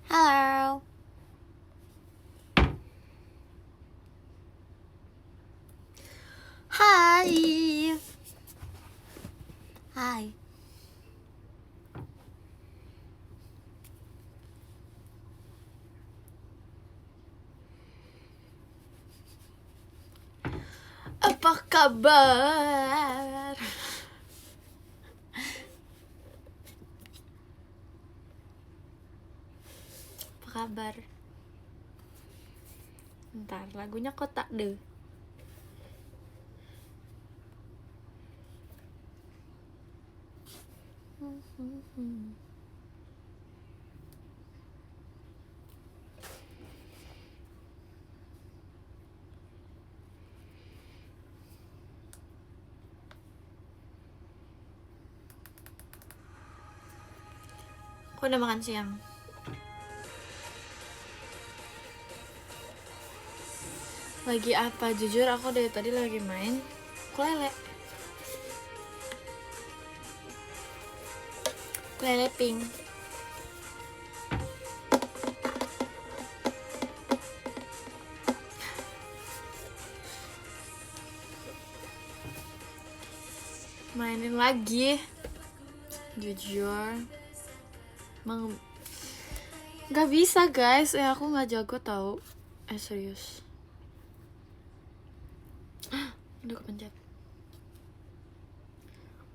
Halo. Hai. Hai. Apa kabar? Apa kabar? Ntar lagunya kotak deh. Aku udah makan siang. Lagi apa? Jujur aku dari tadi lagi main ukulele. Ukulele pink. Mainin lagi. Jujur emang gak bisa guys. Aku gak jago tau. Serius. Udah kepencet.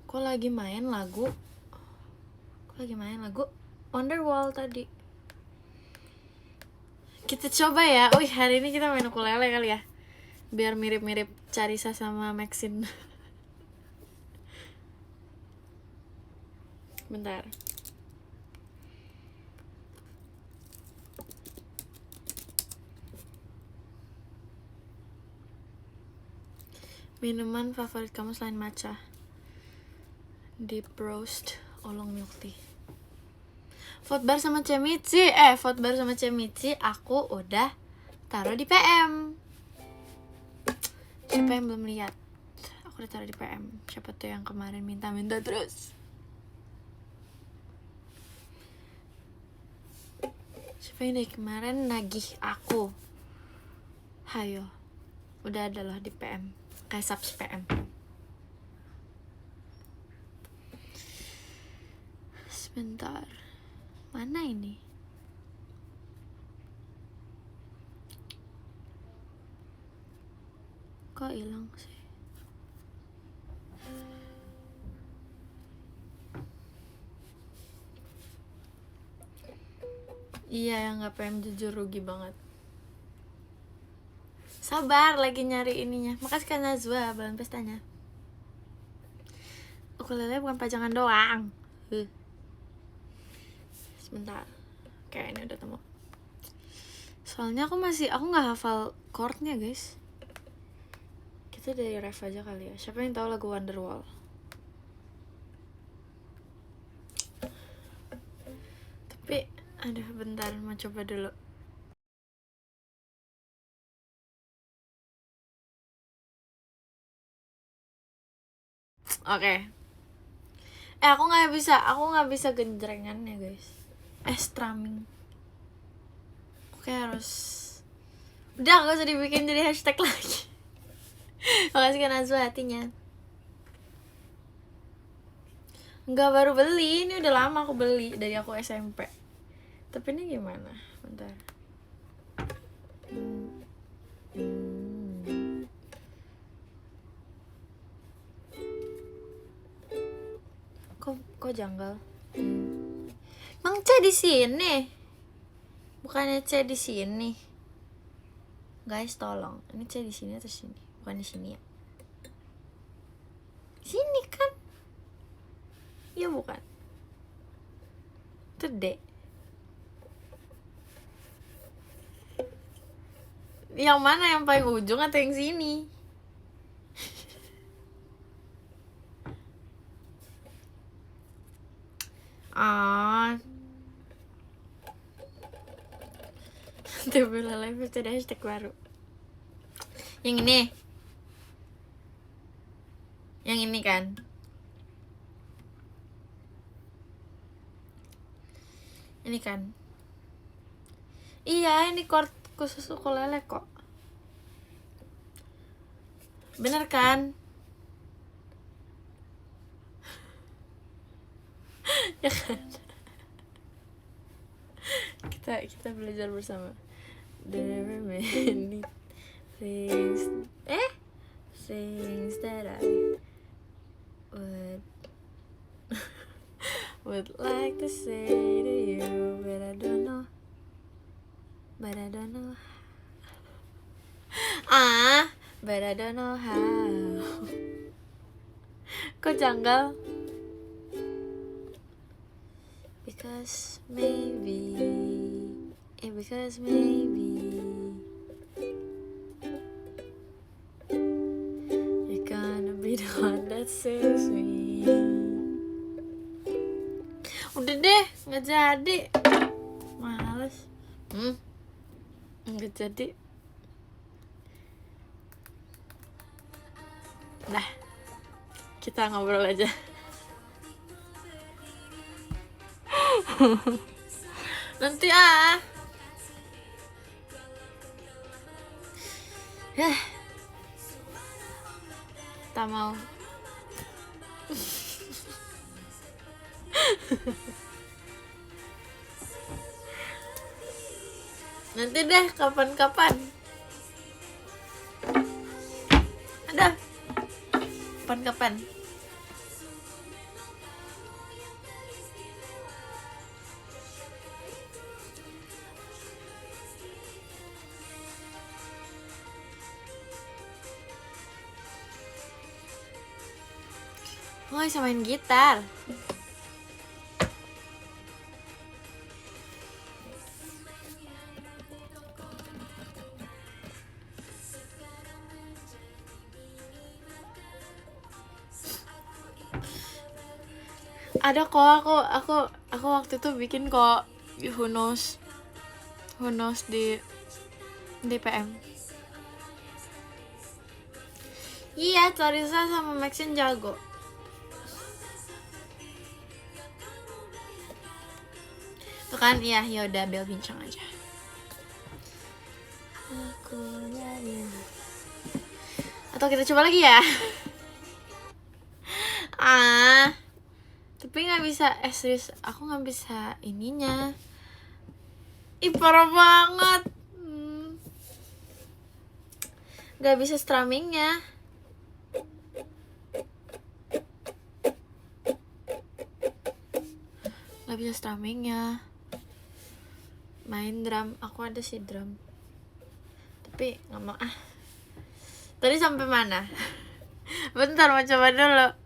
Aku lagi main lagu Wonderwall tadi. Kita coba ya. Hari ini kita main ukulele kali ya. Biar mirip-mirip Carissa sama Maxine. Bentar. Minuman favorit kamu selain matcha? Deep roast oolong milk tea. Fotbar sama Cemici. Fotbar sama Cemici aku udah taruh di PM. Siapa yang belum lihat? Aku udah taruh di PM. Siapa tuh yang kemarin minta-minta terus? Siapa yang dari kemarin nagih aku? Hayo. Udah adalah di PM. Kayak subs PM. Sebentar. Mana ini? Kok hilang sih? Iya, yang gak PM jujur rugi banget. Sabar, lagi nyari ininya. Makasih Kak Nazwa, balon pestanya. Ukulele bukan pajangan doang. Sebentar. Oke, ini udah temu. Soalnya aku gak hafal chordnya guys. Kita dari ref aja kali ya. Siapa yang tahu lagu Wonderwall? Tapi, aduh bentar, mau coba dulu. Oke. Aku nggak bisa genjrengan ya guys. Strumming. Oke, harus. Udah, gak usah dibikin jadi hashtag lagi. Makasih Kak Nazwa hatinya. Enggak, baru beli. Ini udah lama aku beli. Dari aku SMP. Tapi ini gimana? Bentar. Kok janggal? Emang C di sini? Bukannya C di sini? Guys, tolong. Ini C di sini atau sini? Bukan di sini ya? Sini kan? Iya bukan? Itu D. Yang mana, yang paling ujung atau yang sini? Tiba-tiba live itu ada hashtag baru. Yang ini. Yang ini kan. Ini kan. Iya, ini chord khusus ukulele kok. Bener kan? Ya kan? Kita belajar bersama. There are many things things that I would like to say to you, but I don't know but I don't know how. Kok janggal? Because maybe you're gonna be the one that saves me. Udah deh, nggak jadi. Males. Nggak jadi. Nah, kita ngobrol aja. Nanti tak mau. Nanti deh, kapan-kapan. Ada kapan-kapan. Bisa main gitar. Ada kok, aku waktu itu bikin kok Who Knows di PM. Iya, Clarissa sama Maxine jago. Tuh kan, iya, yaudah Bel bincang aja. Aku nyanyi. Atau kita coba lagi ya? Tapi nggak bisa, serius, aku nggak bisa ininya. Ih, parah banget. Nggak bisa strummingnya. Nggak bisa strummingnya. Main drum, aku ada sih drum. Tapi nggak mau Tadi sampai mana? Bentar, mau coba dulu.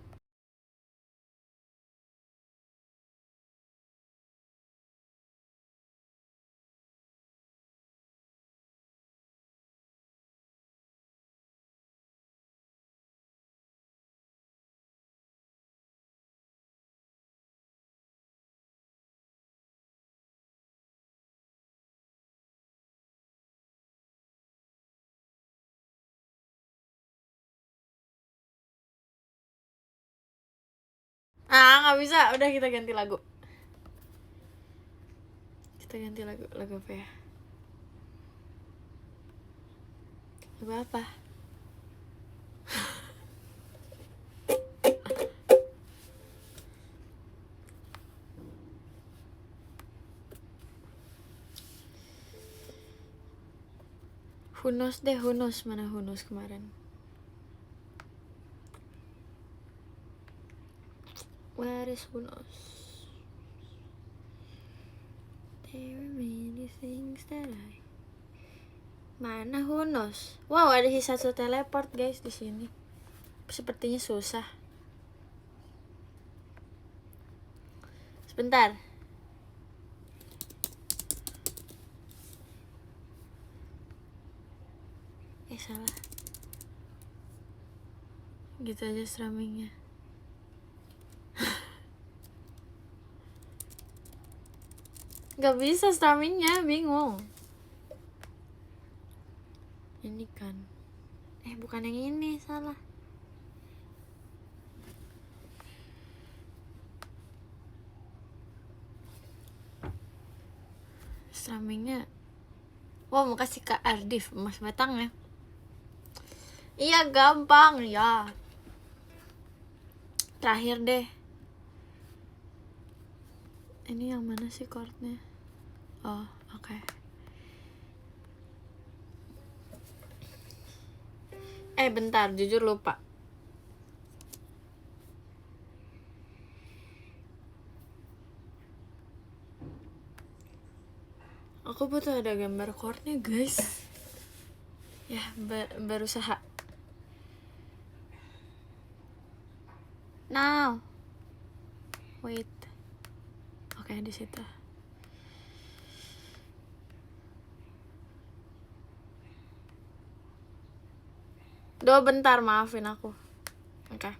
Nggak bisa, udah kita ganti lagu. Kita ganti lagu apa ya? Lagu apa? Hunos deh, Hunos. Mana Hunos kemarin? Where is Hunos? There are many things that I... Mana Hunos? Wow, ada Hisatsu teleport guys di sini. Sepertinya susah. Sebentar. Salah. Gitu aja strummingnya. Gak bisa strummingnya, bingung. Ini kan. Bukan yang ini, salah. Strummingnya Wah, mau kasih ke Ardif emas batangnya. Iya gampang ya. Terakhir deh. Ini yang mana sih chordnya? Oh, oke. Bentar, jujur lupa. Aku butuh ada gambar chordnya, guys. Ya, berusaha. Now. Wait. Oke, di situ. Bentar, maafin aku. Oke.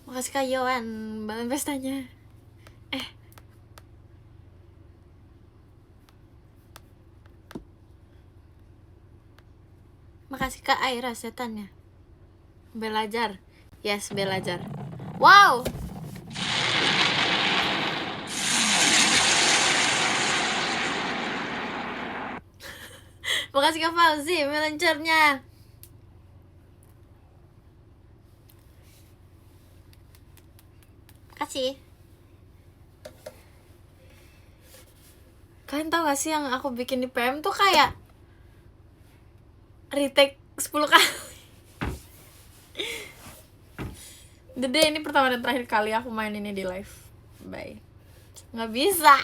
Makasih Kak Yohan, balon pestanya. Makasih Kak Aira setannya. Belajar. Yes, belajar. Wow. Makasih Kak Fauzi, melancarnya. Kasih. Kalian tau gak sih yang aku bikin di PM tuh kayak retake 10 kali. Dede, ini pertama dan terakhir kali aku main ini di live. Bye. Nggak bisa.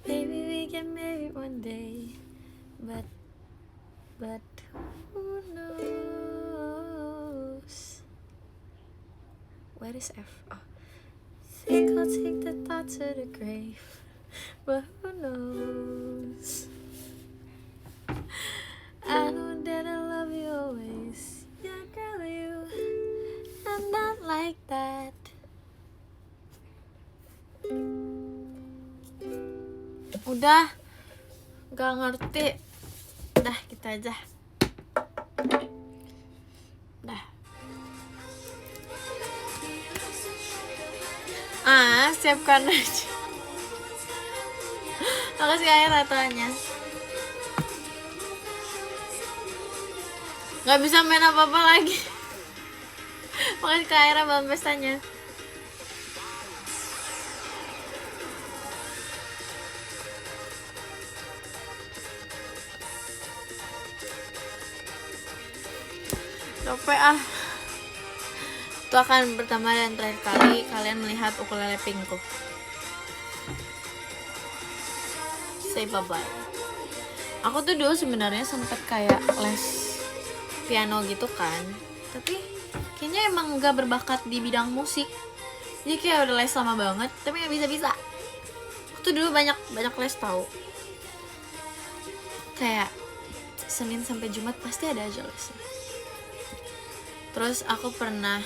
Maybe we can marry one day, but who knows? Where is F? Oh. Think I'll take the thought to the grave, but who knows? I know that I love you always. Yeah, girl, you. I'm not like that. Udah, gak ngerti. Udah, kita aja. Udah. Siapkan aja. Makasih Kak Aira tanya. Gak bisa main apa-apa lagi. Makasih Kak Aira balon pestanya. Capek Itu akan pertama dan terakhir kali kalian melihat ukulele pinkku. Say bye bye. Aku tuh dulu sebenarnya sempet kayak les piano gitu kan, tapi kayaknya emang gak berbakat di bidang musik. Jadi kayak udah les lama banget tapi gak bisa-bisa. Aku tuh dulu banyak les tau. Kayak Senin sampai Jumat pasti ada aja lesnya. Terus aku pernah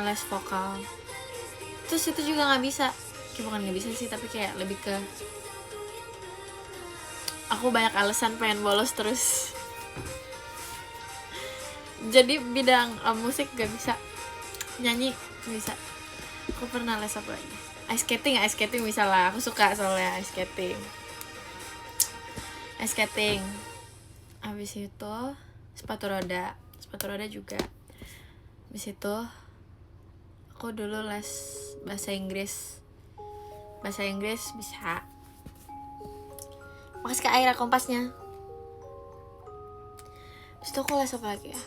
les vokal. Terus itu juga nggak bisa. Kayak bukan nggak bisa sih, tapi kayak lebih ke aku banyak alasan pengen bolos terus. Jadi bidang musik gak bisa, nyanyi gak bisa. Aku pernah les apa lagi? Ice skating bisa lah. Aku suka soalnya ice skating. Abis itu sepatu roda juga. Abis itu aku dulu les bahasa Inggris bisa. Makasih Kak Aira kompasnya. Abis itu aku les apa lagi ya?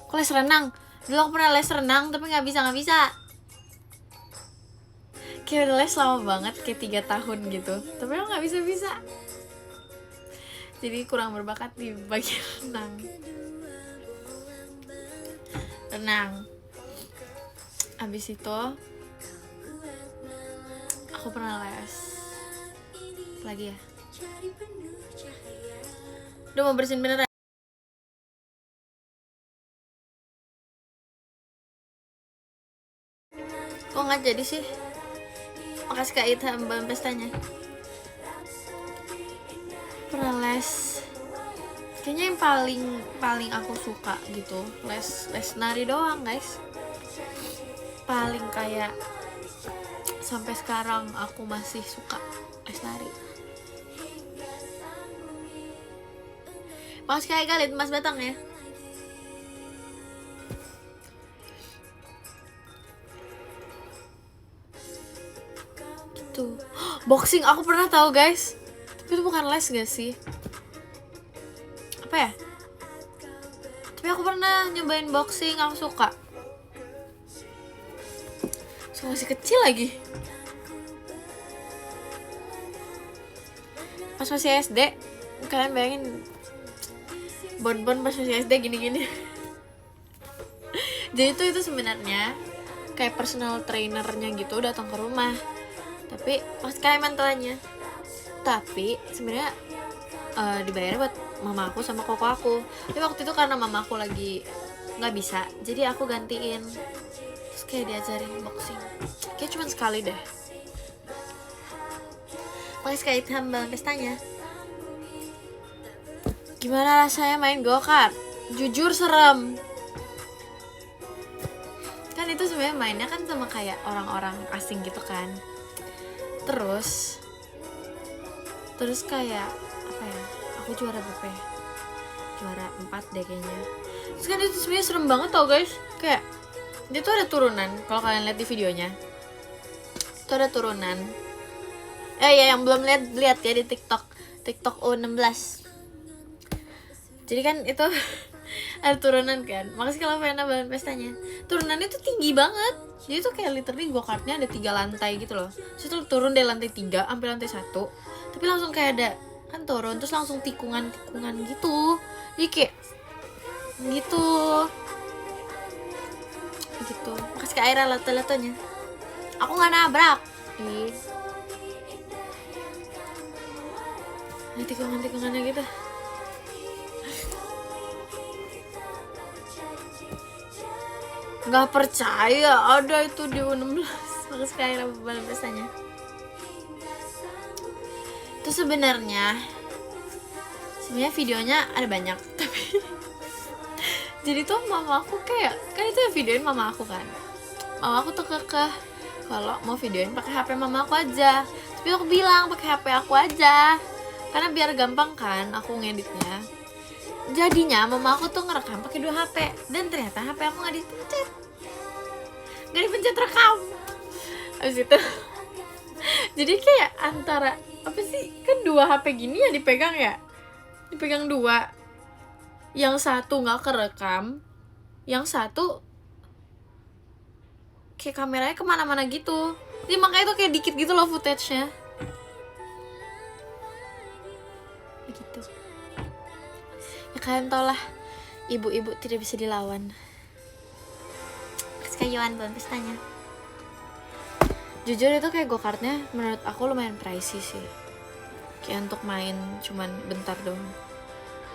Aku les renang. Dulu aku pernah les renang tapi gak bisa. Kayak udah les lama banget, kayak 3 tahun gitu. Tapi aku gak bisa. Jadi kurang berbakat di bagian renang. Abis itu aku pernah les lagi ya. Udah mau bersihin beneran. Kok nggak jadi sih? Makasih Kak Ita balon pestanya. Pernah les. Kayaknya yang paling aku suka gitu les nari doang guys. paling kayak sampai sekarang aku masih suka Lestari. Makasih kayak kalian Mas Batang ya. Gitu. Boxing aku pernah tahu guys. Tapi itu bukan les gak sih? Apa ya? Tapi aku pernah nyobain boxing, aku suka. So, masih kecil lagi. Pas masih SD, kalian bayangin Bon-bon pas masih SD gini-gini. Jadi itu sebenarnya kayak personal trainernya gitu datang ke rumah. Tapi pas kayak mentalnya. Tapi sebenarnya dibayar buat mama aku sama koko aku. Tapi waktu itu karena mama aku lagi nggak bisa, jadi aku gantiin. Terus kayak diajarin boxing. Kayak cuma sekali deh. Pakai sekali tambal pestanya. Gimana rasanya main go-kart? Jujur serem. Kan itu sebenarnya mainnya kan sama kayak orang-orang asing gitu kan. Terus kayak apa ya? Aku juara berapa ya? Juara 4 deh kayaknya. Terus kan itu sebenarnya serem banget tau guys. Kayak dia tuh ada turunan. Kalau kalian lihat di videonya, itu ada turunan. Ya yang belum lihat ya di TikTok U16. Jadi kan itu ada turunan kan. Makasih kalau pengen balon pestanya. Turunannya tuh tinggi banget. Jadi tuh kayak literally go-kartnya ada 3 lantai gitu loh. Terus itu turun dari lantai 3 sampai lantai 1. Tapi langsung kayak ada kan turun terus langsung tikungan gitu. Jadi kayak gitu. Makasih ke Aira lato-latonya. Aku nggak nabrak. Ini tikungannya gitu. Nggak percaya ada itu di U16. Makasih ke Aira balon pestanya. Itu sebenarnya videonya ada banyak, tapi jadi tuh mama aku kayak kan itu yang videoin mama aku kan. Mama aku tuh kekeh kalau mau videoin pakai HP mama aku aja. Tapi aku bilang pakai HP aku aja. Karena biar gampang kan aku ngeditnya. Jadinya mama aku tuh ngerekam pakai 2 HP dan ternyata HP aku nggak dipencet rekam. Habis itu jadi kayak antara apa sih kan 2 HP gini ya dipegang 2, yang satu nggak kerekam, yang satu kayak kameranya kemana-mana gitu. Jadi makanya tuh kayak dikit gitu loh footage-nya. Begitu. Ya kalian tau lah, ibu-ibu tidak bisa dilawan. Sekayuan balon pestanya. Jujur itu kayak go-kartnya menurut aku lumayan pricey sih. Kayak untuk main cuman bentar dong.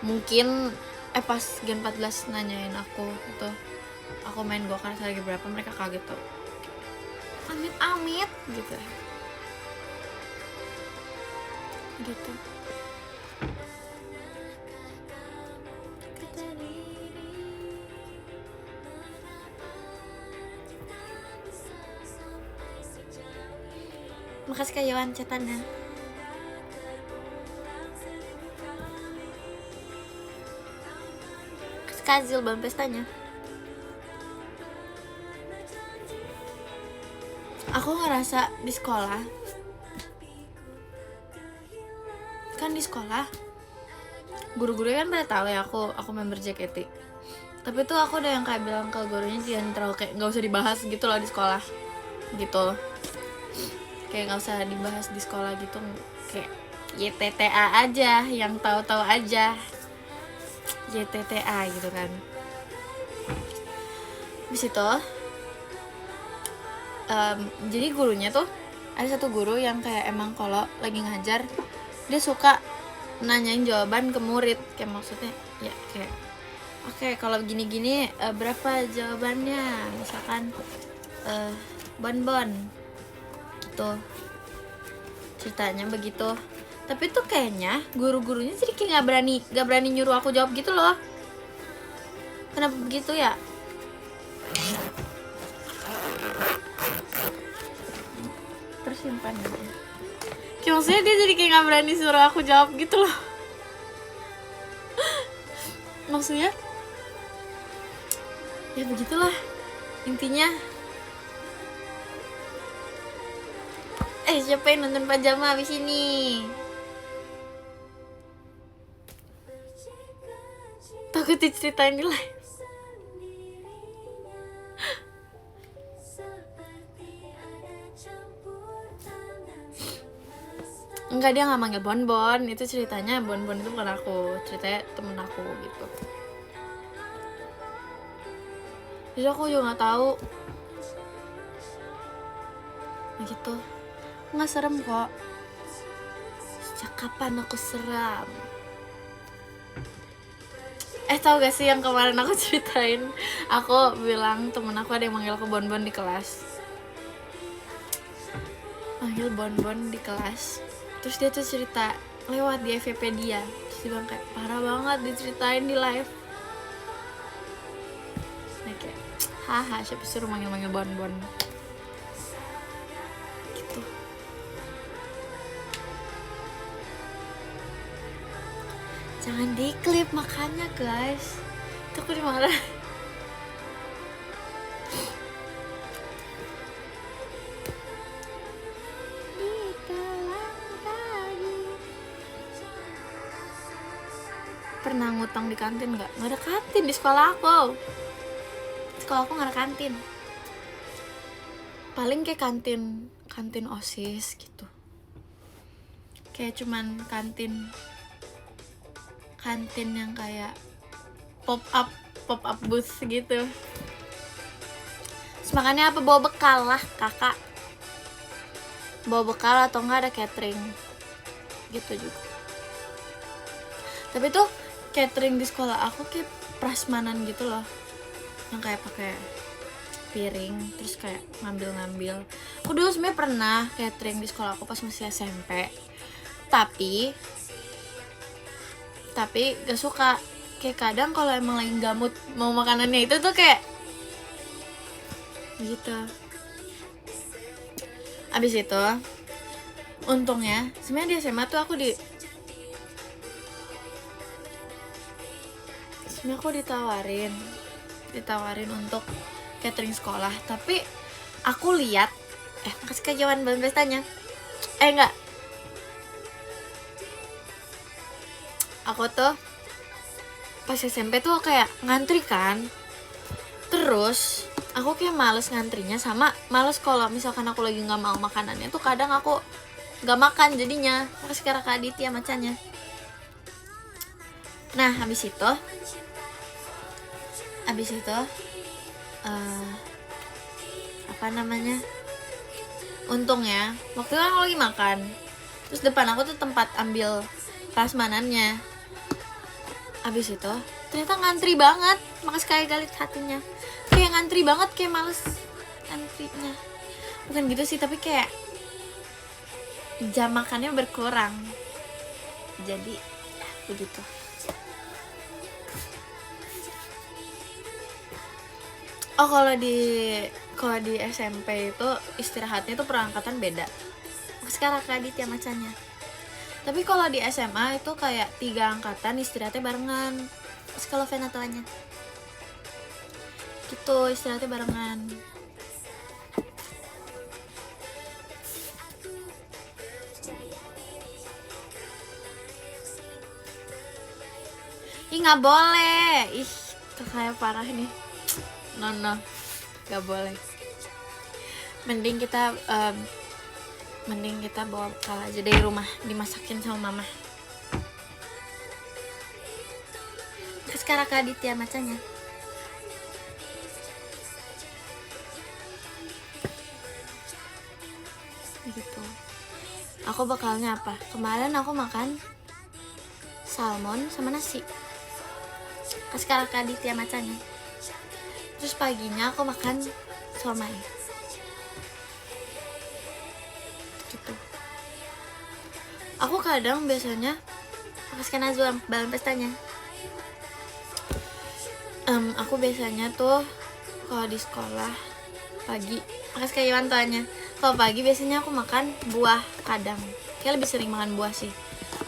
Mungkin pas Gen 14 nanyain aku itu aku main go-kart harga berapa, mereka kaget tuh. Amit gitu. Gitu. Makasih Kak Yohan catatannya. Kazil balon pestanya. Aku ngerasa di sekolah kan guru-gurunya kan pada tahu ya aku member JKT. Tapi tuh aku udah yang kayak bilang ke gurunya jangan terlalu kayak nggak usah dibahas gitu loh di sekolah gitu. Kayak nggak usah dibahas di sekolah gitu, kayak YTTA aja, yang tahu-tahu aja YTTA gitu kan. Habis itu jadi gurunya tuh ada satu guru yang kayak emang kalau lagi ngajar dia suka nanyain jawaban ke murid, kayak maksudnya ya kayak oke, kalau gini-gini berapa jawabannya, misalkan bon gitu ceritanya begitu. Tapi tuh kayaknya guru-gurunya jadi kayak nggak berani nyuruh aku jawab gitu loh. Kenapa begitu ya? Tersimpan gitu. Kayak maksudnya dia jadi kayak gak berani suruh aku jawab gitu loh. Maksudnya ya begitulah intinya. Siapa yang nonton pajama abis ini? Takut diceritain di live. Enggak, dia nggak manggil Bonbon. Itu ceritanya Bonbon itu bukan aku, ceritanya temen aku gitu. Jadi aku juga nggak tahu. Gitu. Nggak serem kok. Sejak kapan aku seram? Tau gak sih yang kemarin aku ceritain? Aku bilang temen aku ada yang manggil aku Bonbon di kelas. Manggil Bonbon di kelas. Terus dia tuh cerita lewat di FYP dia. Terus dia bilang kayak parah banget diceritain di live. Nah kayak haha, siapa suruh manggil-manggil Bonbon gitu. Jangan diklip makanya guys. Itu aku dimarah. Pernah ngutang di kantin nggak? Nggak ada kantin di sekolah aku. Sekolah aku nggak ada kantin. Paling kayak kantin OSIS gitu. Kayak cuman kantin yang kayak pop up booth gitu. Terus makannya apa? Bawa bekal lah kakak. Bawa bekal atau nggak ada catering gitu juga. Tapi tuh catering di sekolah aku kayak prasmanan gitu loh, yang kayak pakai piring terus kayak ngambil. Aku dulu sebenarnya pernah catering di sekolah aku pas masih SMP, tapi gak suka. Kayak kadang kalau emang lagi gamut mau makanannya itu tuh kayak gitu. Abis itu untungnya sebenarnya di SMA tuh aku ditawarin untuk catering sekolah, tapi aku lihat makasih kejauhan belum pestanya. Enggak, aku tuh pas SMP tuh kayak ngantri kan, terus aku kayak males ngantrinya, sama males kalau misalkan aku lagi nggak mau makanannya tuh kadang aku nggak makan jadinya. Makasih sekarang Kak Aditya macanya. Nah habis itu untungnya waktu itu aku lagi makan, terus depan aku tuh tempat ambil prasmanannya. Abis itu ternyata ngantri banget, makasih sekali galit hatinya. Kayak ngantri banget, kayak males antrinya. Bukan gitu sih, tapi kayak jam makannya berkurang. Jadi begitu. Oh, kalau di SMP itu istirahatnya itu perangkatan beda. Sekarang Kak Aditya macanya. Tapi kalau di SMA itu kayak 3 angkatan istirahatnya barengan. Kalau Venatuanya gitu, istirahatnya barengan. Ih nggak boleh, ih kayak parah nih. No, nggak boleh. Mending kita bawa bekal aja dari rumah, dimasakin sama mama. Sekarang Kak Aditya macanya. Begitu. Aku bekalnya apa? Kemarin aku makan salmon sama nasi. Sekarang Kak Aditya macanya. Terus paginya aku makan somai. Gitu. Aku kadang biasanya makaskan Azul balon pestanya. Aku biasanya tuh kalau di sekolah pagi makan kayak Iwantoannya. Kalau pagi biasanya aku makan buah kadang, kayak lebih sering makan buah sih.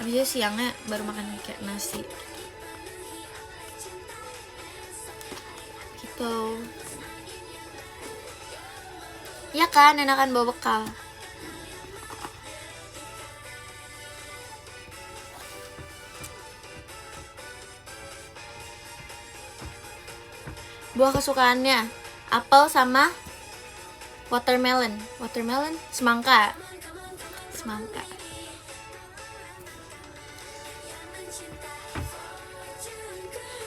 Habis itu siangnya baru makan kayak nasi gitu. Ya kan, enakan bawa bekal. Buah kesukaannya apel sama watermelon. Semangka.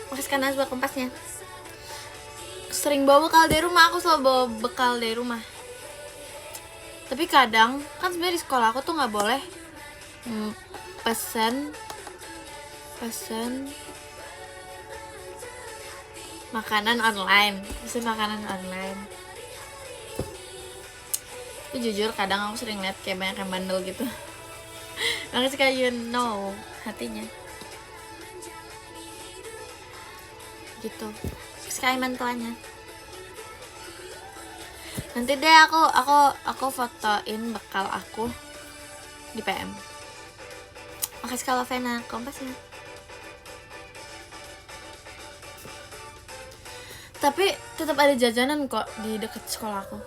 Makasih kan buat kompasnya. Sering bawa bekal dari rumah, aku selalu bawa bekal dari rumah. Tapi kadang kan sebenarnya di sekolah aku tuh nggak boleh pesen makanan online. Tapi jujur kadang aku sering lihat kayak banyak yang bandel gitu. Makasih kayak hatinya gitu. Sekali mantuannya. Nanti deh aku fotoin bekal aku di PM. Makasih kalau Vena kompasnya. Tapi tetap ada jajanan kok di dekat sekolah aku.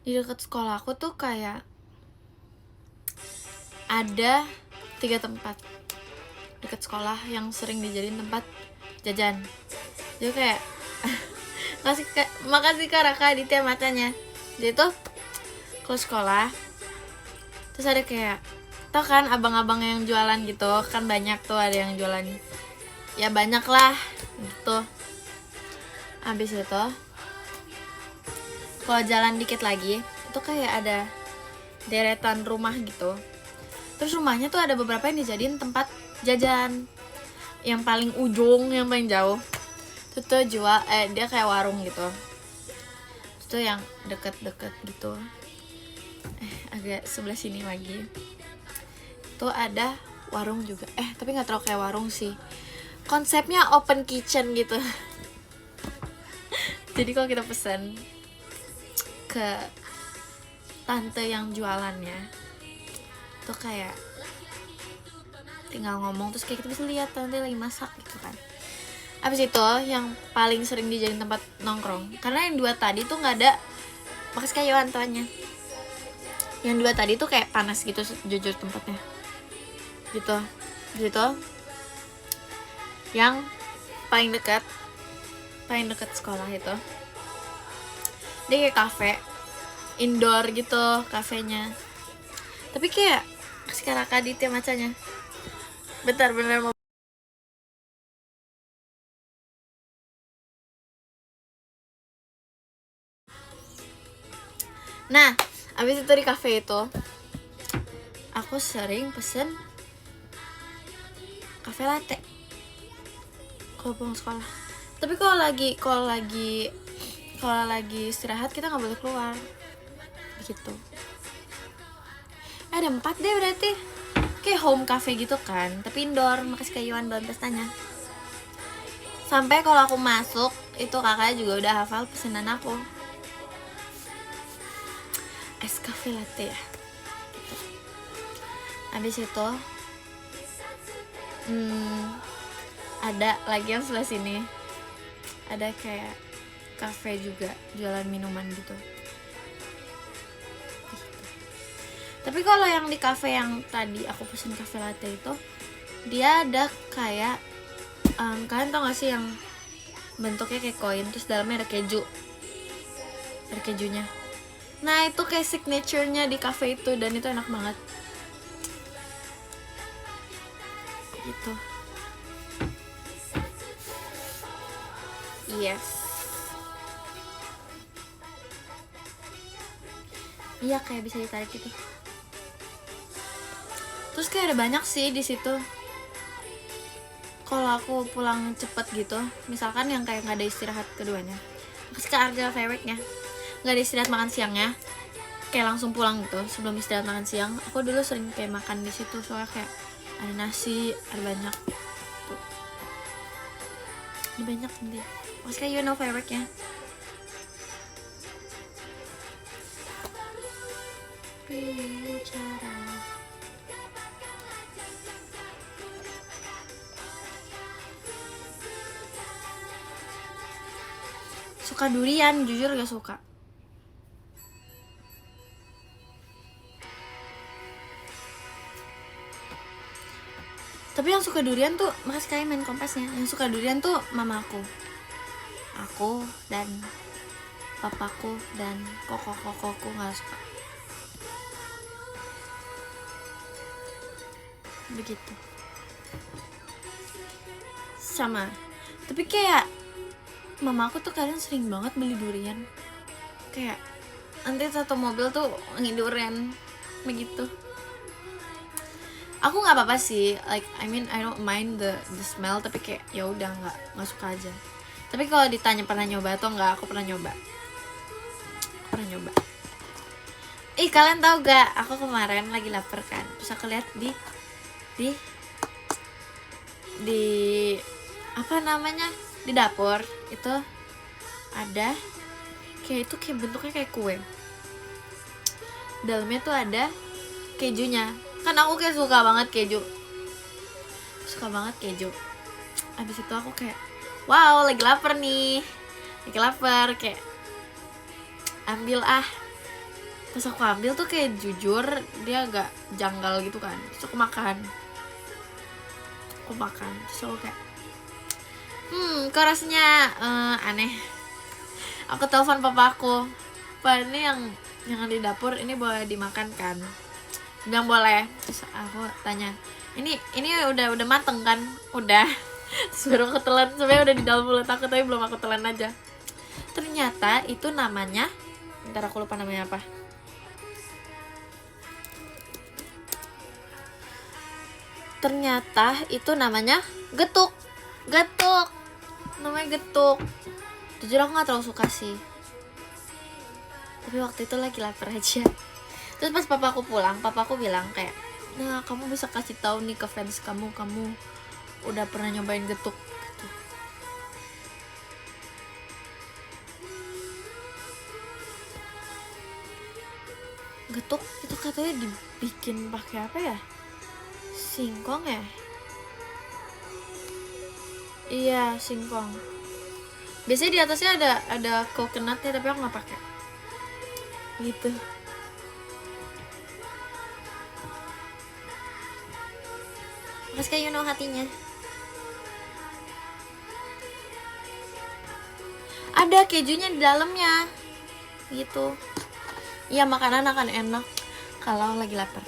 Di dekat sekolah aku tuh kayak ada 3 tempat dekat sekolah yang sering dijadiin tempat jajan. Jadi kayak makasih Kak Raka Aditya matanya. Jadi tuh kalau sekolah terus ada kayak tau kan abang-abang yang jualan gitu kan, banyak tuh ada yang jualan ya banyak lah gitu. Habis itu kalau jalan dikit lagi itu kayak ada deretan rumah gitu. Terus rumahnya tuh ada beberapa yang dijadiin tempat jajan. Yang paling ujung, yang paling jauh itu tuh jual dia kayak warung gitu. Itu yang deket-deket gitu. Agak sebelah sini lagi tuh ada warung juga. Tapi nggak terlalu kayak warung sih. Konsepnya open kitchen gitu. Jadi kalau kita pesan ke tante yang jualannya tuh kayak tinggal ngomong terus kayak kita bisa lihat tante lagi masak gitu kan. Abis itu yang paling sering dijadiin tempat nongkrong, karena yang 2 tadi tuh nggak ada. Makasih kayak Iwantoannya. Yang 2 tadi tuh kayak panas gitu jujur tempatnya gitu. Yang paling dekat sekolah itu dia kayak cafe indoor gitu kafenya. Tapi kayak sekarang Aditya macanya. Bentar bener mau. Nah, abis itu di cafe itu aku sering pesen cafe latte kalau pulang sekolah. Tapi kalau lagi istirahat kita nggak boleh keluar gitu. Ada 4 deh berarti kayak home cafe gitu kan, tapi indoor. Makasih kayak Iwan belum tanya. Sampai kalau aku masuk itu kakaknya juga udah hafal pesanan aku. Es cafe latte ya gitu. Habis itu ada lagi yang sebelah sini ada kayak cafe juga jualan minuman gitu. Tapi kalau yang di cafe yang tadi aku pesen cafe latte itu dia ada kayak kalian tau gak sih yang bentuknya kayak koin terus dalamnya ada keju, ada kejunya. Nah itu kayak signaturenya di cafe itu dan itu enak banget gitu. Yes. Iya kayak bisa ditarik gitu. Terus kayak ada banyak sih di situ. Kalau aku pulang cepet gitu, misalkan yang kayak nggak ada istirahat keduanya, kasih ke Arga favorite-nya, nggak ada istirahat makan siangnya, kayak langsung pulang gitu. Sebelum istirahat makan siang, aku dulu sering kayak makan di situ soalnya kayak ada nasi, ada banyak. Tuh. Ini banyak nanti. Mas kayak you know favorite-nya. bicara. Suka durian, jujur gak suka. Tapi yang suka durian tuh, makasih kalian main kompasnya. Yang suka durian tuh mamaku, aku dan papaku dan koko-kokoku nggak suka. Begitu. Sama. Tapi kayak mamaku tuh kadang sering banget beli durian. Kayak nanti satu mobil tuh ngidurian begitu. Aku nggak apa-apa sih, like I mean I don't mind the smell, tapi kayak ya udah nggak suka aja. Tapi kalau ditanya pernah nyoba atau nggak, aku pernah nyoba. Ih, kalian tahu gak? Aku kemarin lagi lapar kan, terus aku lihat di apa namanya, di dapur itu ada kayak itu kayak bentuknya kayak kue. Dalamnya tuh ada kejunya. Kan aku kayak suka banget keju. Abis itu aku kayak wow, lagi lapar nih. Kayak ambil Pas aku ambil tuh kayak jujur dia agak janggal gitu kan. Terus aku makan. Terus aku kayak kok rasanya aneh. Aku telepon papaku. Pak, ini yang di dapur ini boleh dimakan kan? Bilang boleh. Terus aku tanya, ini udah mateng kan? Udah. Terus baru aku telan, sebenarnya udah di dalam mulut aku tapi belum aku telan aja. Ternyata itu namanya, bentar aku lupa namanya apa. Ternyata itu namanya getuk. Namanya getuk. Jujur aku gak terlalu suka sih, tapi waktu itu lagi lapar aja. Terus pas papaku pulang, papaku bilang kayak, nah kamu bisa kasih tahu nih ke fans kamu udah pernah nyobain getuk gitu. Getuk itu katanya dibikin pakai apa ya? Singkong ya? Iya, singkong. Biasanya di atasnya ada coconutnya, tapi aku nggak pakai. Gitu. Mas kayak hatinya. Ada kejunya di dalamnya. Gitu. Iya, makanan akan enak kalau lagi lapar.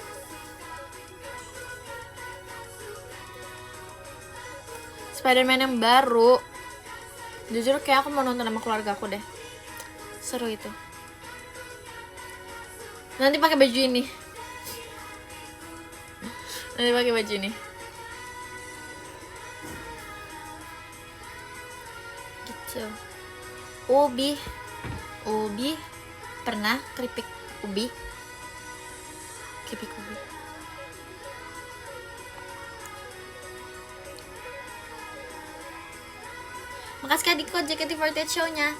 Spider-Man yang baru, jujur kayak aku mau nonton sama keluarga aku deh. Seru itu. Nanti pakai baju ini. Gitu. Ubi pernah keripik ubi. Makasih Kak Diko JKT48 show-nya.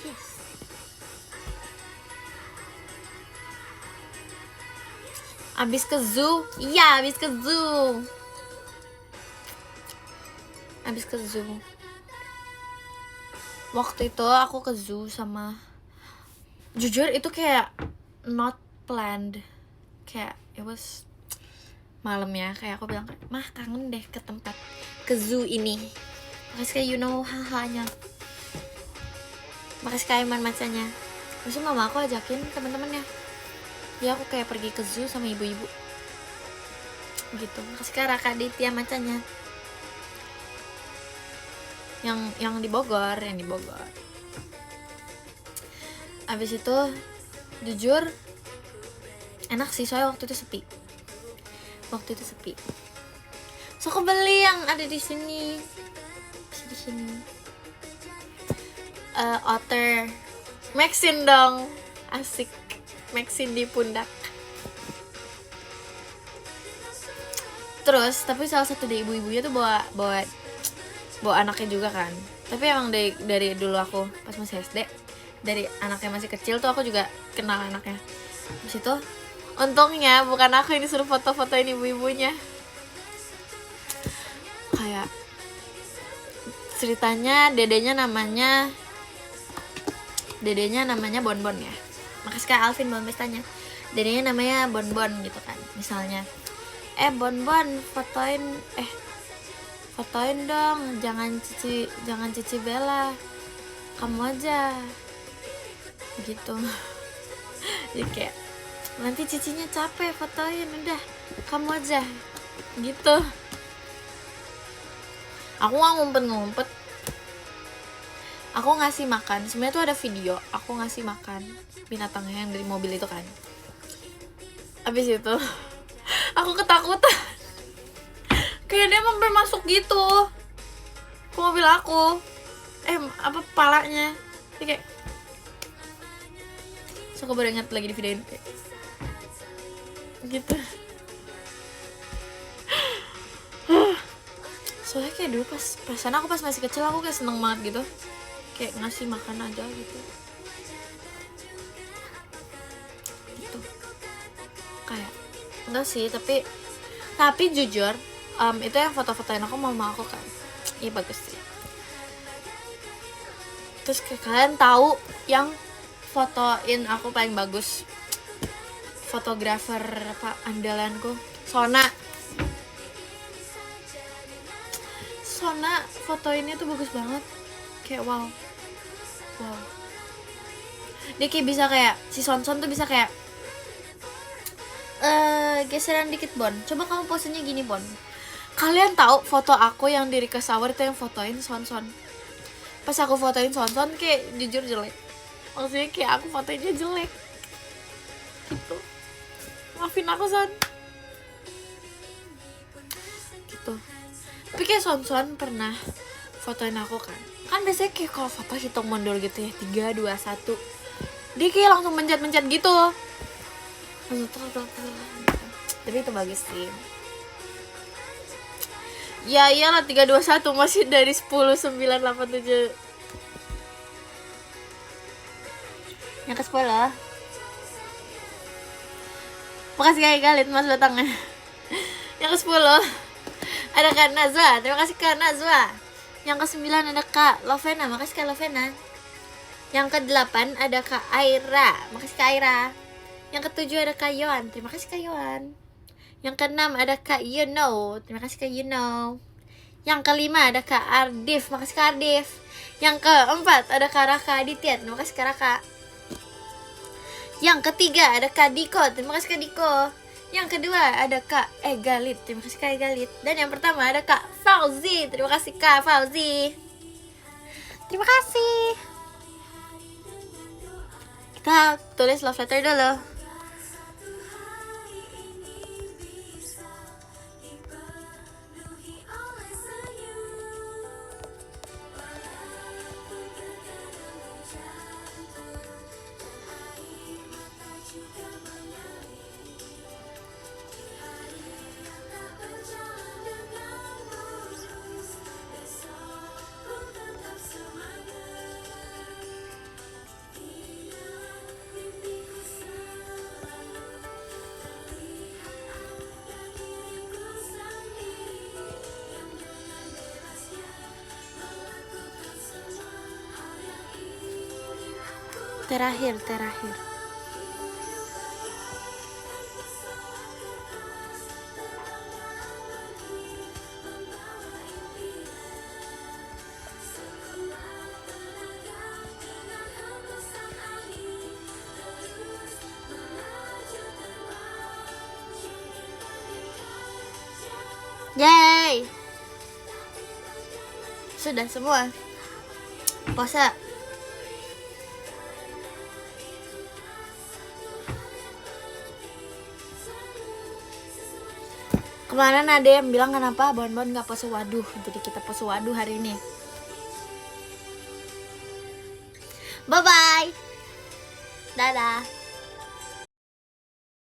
Yes. Abis ke zoo? Iya, abis ke zoo. Waktu itu aku ke zoo sama, jujur itu kayak not planned. Kayak it was malam ya, kayak aku bilang, mah kangen deh ke tempat, ke zoo ini. Makasih kayak hahanya. Makasih kayak macanya. Terus mama aku ajakin teman-temannya. Ya aku kayak pergi ke zoo sama ibu-ibu. Gitu. Makasih kayak Raka Ditya macanya. Yang di Bogor. Abis itu jujur enak sih, soalnya waktu itu sepi. So aku beli yang ada di sini. Otter Maxine dong, asik. Maxine di pundak. Terus tapi salah satu dari ibu-ibunya tuh bawa anaknya juga kan. Tapi emang dari dulu aku pas masih SD, dari anaknya masih kecil tuh aku juga kenal anaknya. Habis itu untungnya bukan aku yang disuruh foto-fotoin ibu-ibunya. Kayak ceritanya dedenya namanya Bonbon ya. Makasih Kak Alvin Bonbon tanya. Dedenya namanya Bonbon gitu kan. Misalnya, Bonbon fotoin dong, jangan Cici Bella, kamu aja gitu. Jadi kayak nanti cicinya capek fotoin, udah kamu aja gitu. Aku nggak ngumpet, aku ngasih makan. Sebenarnya tuh ada video aku ngasih makan binatangnya yang dari mobil itu kan. Abis itu aku ketakutan kayak dia sampai masuk gitu ke mobil aku, palanya. Jadi kayak so, aku baru ingat lagi di videoin kayak gitu. Soalnya kayak dulu perasaan aku pas masih kecil aku kayak seneng banget gitu, kayak ngasih makan aja gitu. Kayak enggak sih, tapi jujur itu yang foto-fotoin aku mama aku kan, iya bagus sih. Terus kalian tahu yang fotoin aku paling bagus, fotografer andalanku Sona fotoinnya tuh bagus banget, kayak wow. Dia kayak bisa kayak si Son tuh bisa kayak geseran dikit Bon, coba kamu posenya gini Bon. Kalian tahu foto aku yang di request hour itu yang fotoin Son. Pas aku fotoin Son kayak jujur jelek. Maksudnya kayak aku fotoinnya jelek gitu. Maafin aku Son gitu. Tapi kayak Son pernah fotoin aku kan biasanya kayak kalau foto hitung mundur gitu ya, 3, 2, 1 dia kayak langsung mencet gitu. Tapi itu bagus sih. Ya iyalah 3, 2, 1 masih dari 10, 9, 8, 7. Yang ke 10. Makasih Kak Galit Mas datangnya. Yang ke 10 ada Kak Nazwa, terima kasih Kak Nazwa. Yang ke 9 ada Kak Lovena, makasih Kak Lovena. Yang ke 8 ada Kak Aira, makasih Kak Aira. Yang ke 7 ada Kak Yohan, terima kasih Kak Yohan. Yang ke 6 ada Kak Yuno, terima kasih Kak Yuno. Yang ke 5 ada Kak Ardif, makasih Kak Ardif. Yang ke 4 ada Kak Raka Aditya, terima kasih Kak Raka. Yang ketiga ada Kak Diko, terima kasih Kak Diko. Yang kedua ada Kak Galit, terima kasih Kak Galit. Dan yang pertama ada Kak Fauzi, terima kasih Kak Fauzi. Terima kasih. Kita tulis love letter dulu. Terakhir. Yay! Sudah semua. Puasa. Kemarin ada yang bilang kenapa Bonbon gak puasa waduh. Jadi kita puasa waduh hari ini. Bye-bye. Dadah.